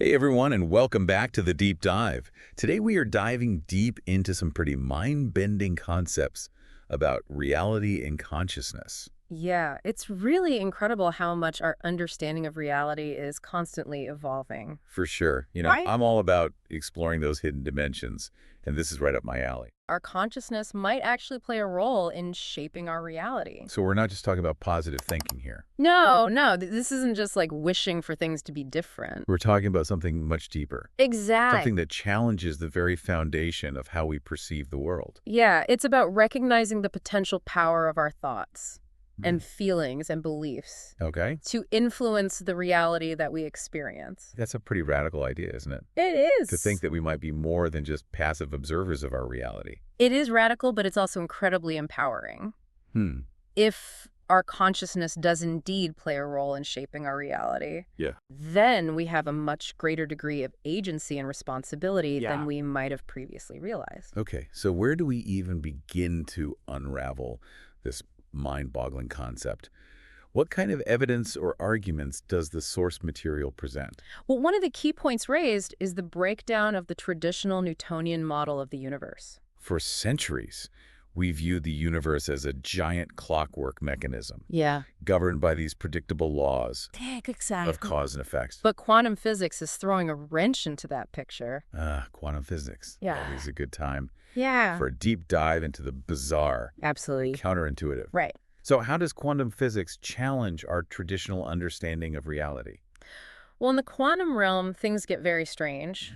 Hey everyone, and welcome back to The Deep Dive. Today we are diving deep into some pretty mind-bending concepts about reality and consciousness. Yeah, it's really incredible how much our understanding of reality is constantly evolving. For sure. Right. I'm all about exploring those hidden dimensions, and this is right up my alley. Our consciousness might actually play a role in shaping our reality. So we're not just talking about positive thinking here. No, this isn't just like wishing for things to be different. We're talking about something much deeper, Exactly. something that challenges the very foundation of how we perceive the world. Yeah, it's about recognizing the potential power of our thoughts and Mm. feelings and beliefs Okay? to influence the reality that we experience. That's a pretty radical idea, isn't it? It is. To think that we might be more than just passive observers of our reality. It is radical, but it's also incredibly empowering. Hmm. If our consciousness does indeed play a role in shaping our reality, Yeah. then we have a much greater degree of agency and responsibility Yeah. than we might have previously realized. Okay, so where do we even begin to unravel this mind-boggling concept? What kind of evidence or arguments does the source material present? Well, one of the key points raised is the breakdown of the traditional Newtonian model of the universe. For centuries, we viewed the universe as a giant clockwork mechanism, Yeah. governed by these predictable laws Exactly. of cause and effect. But quantum physics is throwing a wrench into that picture. Quantum physics. Yeah. Always a good time Yeah. for a deep dive into the bizarre, Absolutely. counterintuitive. Right. So how does quantum physics challenge our traditional understanding of reality? Well, in the quantum realm, things get very strange.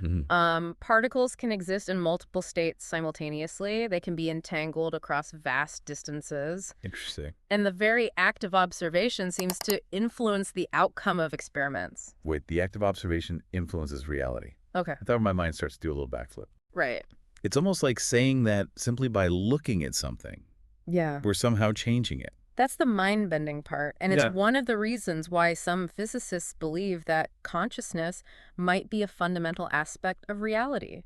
Particles can exist in multiple states simultaneously. They can be entangled across vast distances. Interesting. And the very act of observation seems to influence the outcome of experiments. Wait, the act of observation influences reality. Okay. I thought my mind starts to do a little backflip. Right. It's almost like saying that simply by looking at something, Yeah. we're somehow changing it. That's the mind-bending part. And it's Yeah. one of the reasons why some physicists believe that consciousness might be a fundamental aspect of reality,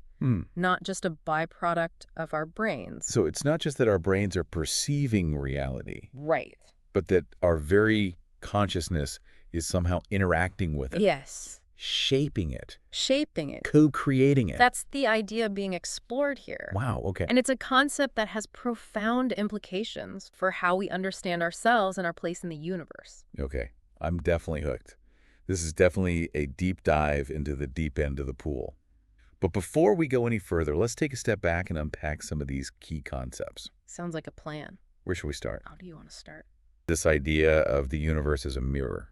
not just a byproduct of our brains. So it's not just that our brains are perceiving reality, Right. but that our very consciousness is somehow interacting with it, Yes. shaping it, Shaping it. co-creating it. That's the idea being explored here. Wow, okay. And it's a concept that has profound implications for how we understand ourselves and our place in the universe. Okay, I'm definitely hooked. This is definitely a deep dive into the deep end of the pool. But before we go any further, let's take a step back and unpack some of these key concepts. Sounds like a plan. Where should we start? How do you want to start? This idea of the universe as a mirror.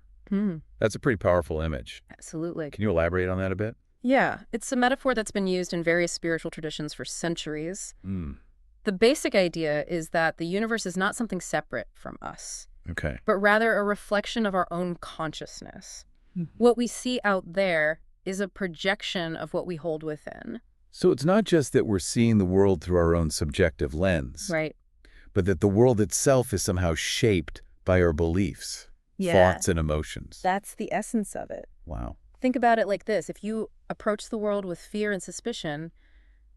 That's a pretty powerful image. Absolutely. Can you elaborate on that a bit? Yeah, it's a metaphor that's been used in various spiritual traditions for centuries. The basic idea is that the universe is not something separate from us, Okay. but rather a reflection of our own consciousness. What we see out there is a projection of what we hold within. So it's not just that we're seeing the world through our own subjective lens, Right. but that the world itself is somehow shaped by our beliefs, thoughts, and emotions. That's the essence of it. Wow. Think about it like this. If you approach the world with fear and suspicion,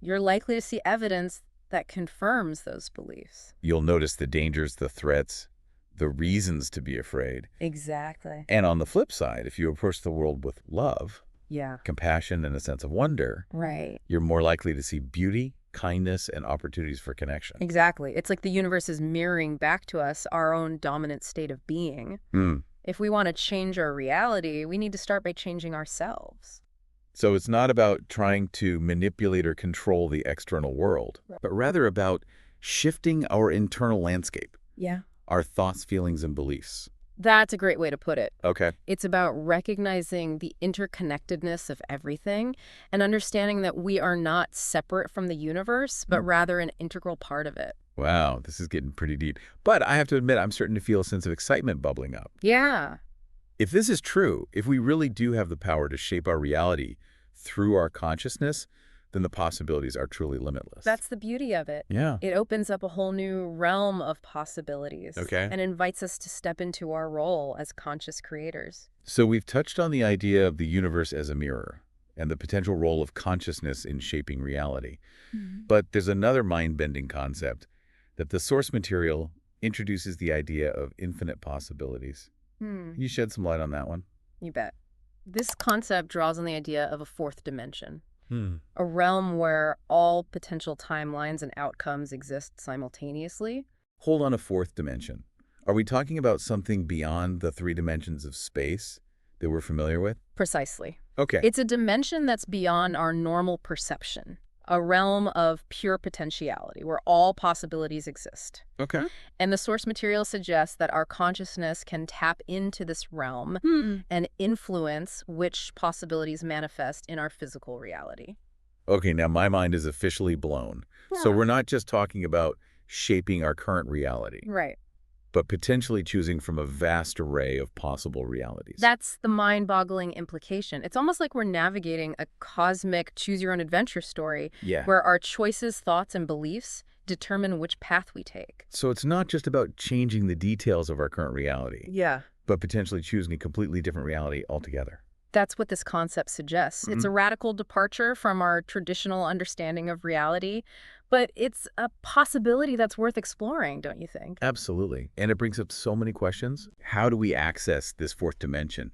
you're likely to see evidence that confirms those beliefs. You'll notice the dangers, the threats, the reasons to be afraid. Exactly. And on the flip side, if you approach the world with love, Yeah. compassion, and a sense of wonder, Right. you're more likely to see beauty, kindness, and opportunities for connection. Exactly. It's like the universe is mirroring back to us our own dominant state of being. If we want to change our reality, we need to start by changing ourselves. So it's not about trying to manipulate or control the external world, but rather about shifting our internal landscape, Yeah. our thoughts, feelings, and beliefs. That's a great way to put it. Okay. It's about recognizing the interconnectedness of everything and understanding that we are not separate from the universe, but rather an integral part of it. Wow, this is getting pretty deep. But I have to admit, I'm starting to feel a sense of excitement bubbling up. Yeah. If this is true, if we really do have the power to shape our reality through our consciousness, then the possibilities are truly limitless. That's the beauty of it. Yeah. It opens up a whole new realm of possibilities. Okay. And invites us to step into our role as conscious creators. So we've touched on the idea of the universe as a mirror and the potential role of consciousness in shaping reality. But there's another mind-bending concept that the source material introduces the idea of infinite possibilities. Can you shed some light on that one? You bet. This concept draws on the idea of a fourth dimension, Hmm. a realm where all potential timelines and outcomes exist simultaneously. Hold on, a fourth dimension. Are we talking about something beyond the three dimensions of space that we're familiar with? Precisely. Okay. It's a dimension that's beyond our normal perception, a realm of pure potentiality where all possibilities exist. Okay. And the source material suggests that our consciousness can tap into this realm and influence which possibilities manifest in our physical reality. Okay, now my mind is officially blown. So Yeah. we're not just talking about shaping our current reality, Right. but potentially choosing from a vast array of possible realities. That's the mind-boggling implication. It's almost like we're navigating a cosmic choose-your-own-adventure story Yeah. where our choices, thoughts, and beliefs determine which path we take. So it's not just about changing the details of our current reality, Yeah. but potentially choosing a completely different reality altogether. That's what this concept suggests. It's a radical departure from our traditional understanding of reality, but it's a possibility that's worth exploring, don't you think? Absolutely. And it brings up so many questions. How do we access this fourth dimension?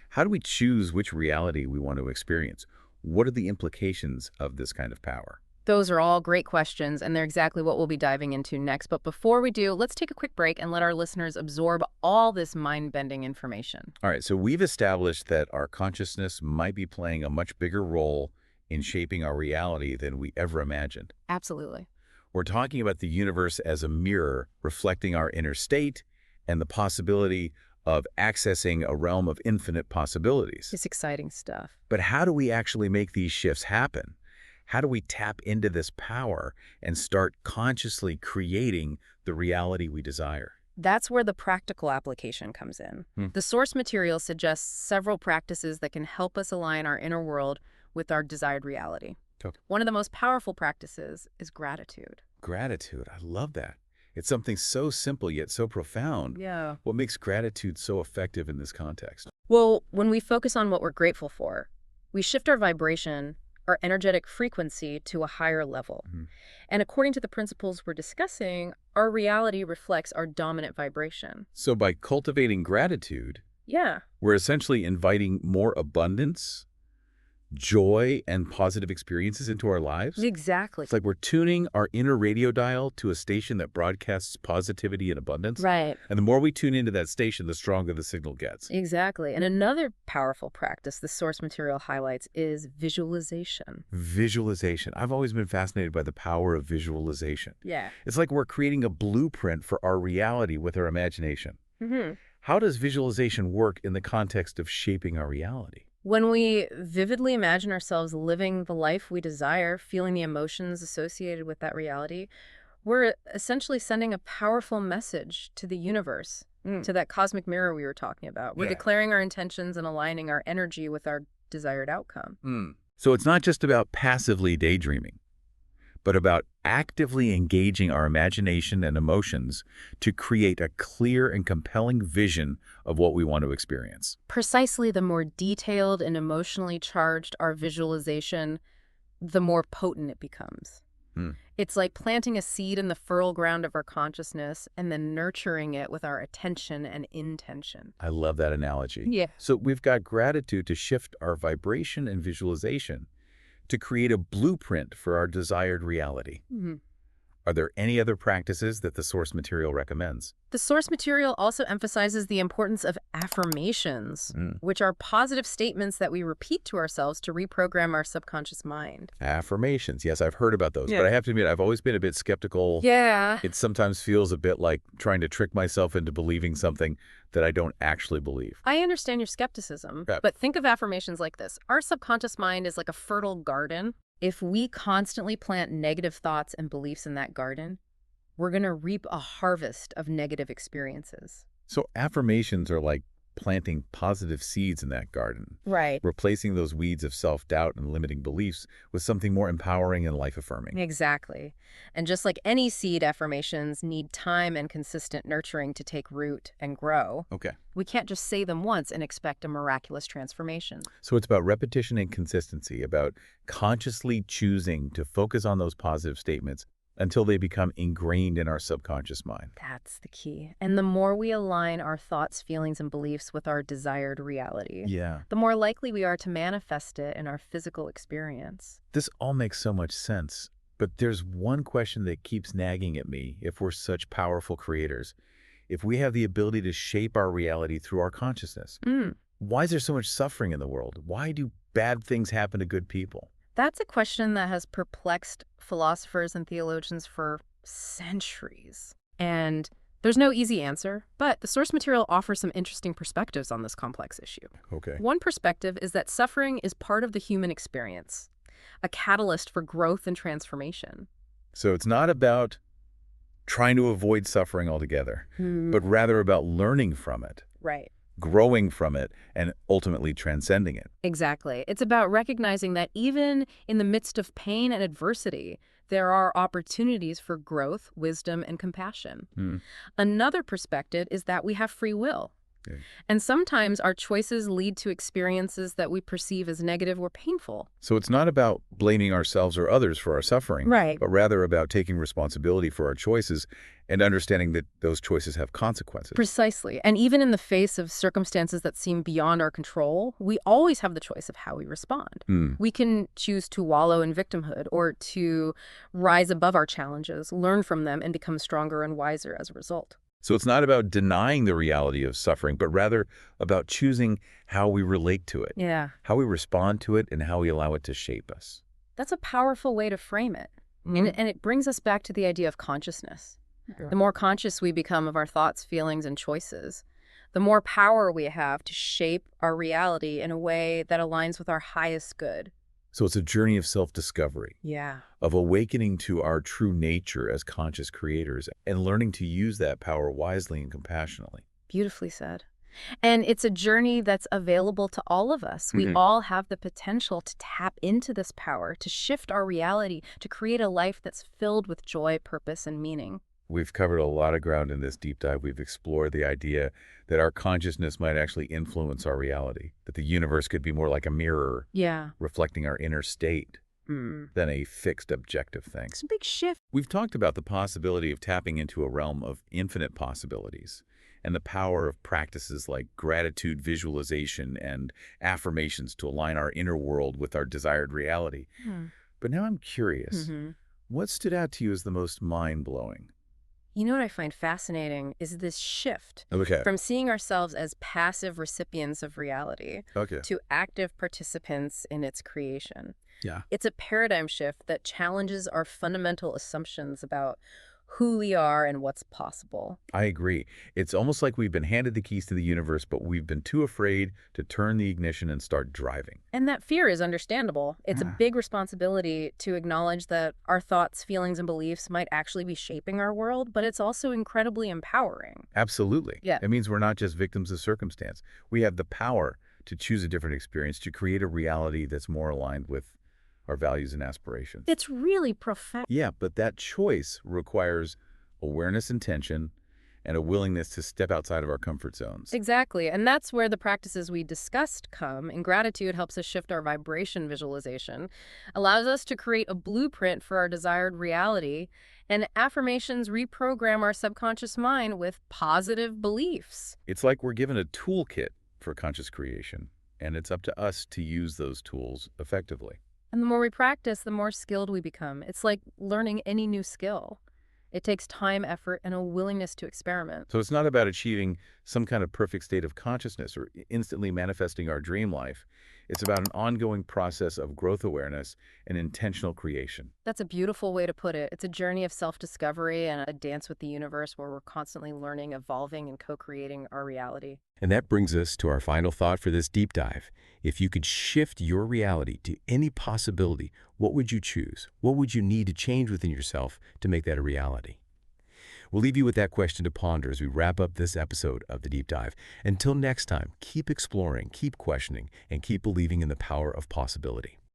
How do we choose which reality we want to experience? What are the implications of this kind of power? Those are all great questions, and they're exactly what we'll be diving into next. But before we do, let's take a quick break and let our listeners absorb all this mind-bending information. All right, so we've established that our consciousness might be playing a much bigger role in shaping our reality than we ever imagined. Absolutely. We're talking about the universe as a mirror reflecting our inner state and the possibility of accessing a realm of infinite possibilities. It's exciting stuff. But how do we actually make these shifts happen? How do we tap into this power and start consciously creating the reality we desire? That's where the practical application comes in. The source material suggests several practices that can help us align our inner world with our desired reality. Okay. One of the most powerful practices is gratitude. Gratitude, I love that. It's something so simple yet so profound. Yeah. What makes gratitude so effective in this context? Well, when we focus on what we're grateful for, we shift our vibration, our energetic frequency to a higher level. And according to the principles we're discussing, our reality reflects our dominant vibration. So by cultivating gratitude, Yeah. we're essentially inviting more abundance, joy, and positive experiences into our lives. Exactly. It's like we're tuning our inner radio dial to a station that broadcasts positivity and abundance. Right. And the more we tune into that station, the stronger the signal gets. Exactly. And another powerful practice the source material highlights is visualization. Visualization. I've always been fascinated by the power of visualization. Yeah. It's like we're creating a blueprint for our reality with our imagination. Mm-hmm. How does visualization work in the context of shaping our reality? When we vividly imagine ourselves living the life we desire, feeling the emotions associated with that reality, we're essentially sending a powerful message to the universe, to that cosmic mirror we were talking about. We're declaring our intentions and aligning our energy with our desired outcome. So it's not just about passively daydreaming, but about actively engaging our imagination and emotions to create a clear and compelling vision of what we want to experience. Precisely, the more detailed and emotionally charged our visualization, the more potent it becomes. It's like planting a seed in the fertile ground of our consciousness and then nurturing it with our attention and intention. I love that analogy. Yeah. So we've got gratitude to shift our vibration and visualization to create a blueprint for our desired reality. Are there any other practices that the source material recommends? The source material also emphasizes the importance of affirmations, which are positive statements that we repeat to ourselves to reprogram our subconscious mind. Affirmations. Yes, I've heard about those, but I have to admit, I've always been a bit skeptical. Yeah. It sometimes feels a bit like trying to trick myself into believing something that I don't actually believe. I understand your skepticism, Yeah. but think of affirmations like this. Our subconscious mind is like a fertile garden. If we constantly plant negative thoughts and beliefs in that garden, we're going to reap a harvest of negative experiences. So affirmations are like planting positive seeds in that garden, Right. replacing those weeds of self-doubt and limiting beliefs with something more empowering and life-affirming. Exactly. And just like any seed, affirmations need time and consistent nurturing to take root and grow. Okay. We can't just say them once and expect a miraculous transformation. So it's about repetition and consistency, about consciously choosing to focus on those positive statements until they become ingrained in our subconscious mind. That's the key. And the more we align our thoughts, feelings, and beliefs with our desired reality, Yeah. the more likely we are to manifest it in our physical experience. This all makes so much sense. But there's one question that keeps nagging at me if we're such powerful creators. If we have the ability to shape our reality through our consciousness, why is there so much suffering in the world? Why do bad things happen to good people? That's a question that has perplexed philosophers and theologians for centuries. And there's no easy answer, but the source material offers some interesting perspectives on this complex issue. Okay. One perspective is that suffering is part of the human experience, a catalyst for growth and transformation. So it's not about trying to avoid suffering altogether, but rather about learning from it, Right. growing from it, and ultimately transcending it. Exactly. It's about recognizing that even in the midst of pain and adversity, there are opportunities for growth, wisdom, and compassion. Another perspective is that we have free will. Okay. And sometimes our choices lead to experiences that we perceive as negative or painful. So it's not about blaming ourselves or others for our suffering, Right. but rather about taking responsibility for our choices and understanding that those choices have consequences. Precisely. And even in the face of circumstances that seem beyond our control, we always have the choice of how we respond. We can choose to wallow in victimhood or to rise above our challenges, learn from them, and become stronger and wiser as a result. So it's not about denying the reality of suffering, but rather about choosing how we relate to it, Yeah. how we respond to it, and how we allow it to shape us. That's a powerful way to frame it. And it brings us back to the idea of consciousness. The more conscious we become of our thoughts, feelings, and choices, the more power we have to shape our reality in a way that aligns with our highest good. So it's a journey of self-discovery, Yeah. of awakening to our true nature as conscious creators and learning to use that power wisely and compassionately. Beautifully said. And it's a journey that's available to all of us. We all have the potential to tap into this power, to shift our reality, to create a life that's filled with joy, purpose, and meaning. We've covered a lot of ground in this deep dive. We've explored the idea that our consciousness might actually influence our reality, that the universe could be more like a mirror, Yeah. reflecting our inner state than a fixed objective thing. It's a big shift. We've talked about the possibility of tapping into a realm of infinite possibilities and the power of practices like gratitude visualization and affirmations to align our inner world with our desired reality. But now I'm curious, what stood out to you as the most mind-blowing? You know what I find fascinating is this shift Okay. from seeing ourselves as passive recipients of reality Okay. to active participants in its creation. Yeah. It's a paradigm shift that challenges our fundamental assumptions about who we are and what's possible. I agree. It's almost like we've been handed the keys to the universe, but we've been too afraid to turn the ignition and start driving. And that fear is understandable. It's a big responsibility to acknowledge that our thoughts, feelings, and beliefs might actually be shaping our world, but it's also incredibly empowering. Absolutely. Yeah. It means we're not just victims of circumstance. We have the power to choose a different experience, to create a reality that's more aligned with our values and aspirations. It's really profound. Yeah, but that choice requires awareness, intention, and a willingness to step outside of our comfort zones. Exactly. And that's where the practices we discussed come. And gratitude helps us shift our vibration visualization, allows us to create a blueprint for our desired reality, and affirmations reprogram our subconscious mind with positive beliefs. It's like we're given a toolkit for conscious creation, and it's up to us to use those tools effectively. And the more we practice, the more skilled we become. It's like learning any new skill. It takes time, effort, and a willingness to experiment. So it's not about achieving some kind of perfect state of consciousness or instantly manifesting our dream life. It's about an ongoing process of growth awareness and intentional creation. That's a beautiful way to put it. It's a journey of self-discovery and a dance with the universe where we're constantly learning, evolving, and co-creating our reality. And that brings us to our final thought for this deep dive. If you could shift your reality to any possibility, what would you choose? What would you need to change within yourself to make that a reality? We'll leave you with that question to ponder as we wrap up this episode of The Deep Dive. Until next time, keep exploring, keep questioning, and keep believing in the power of possibility.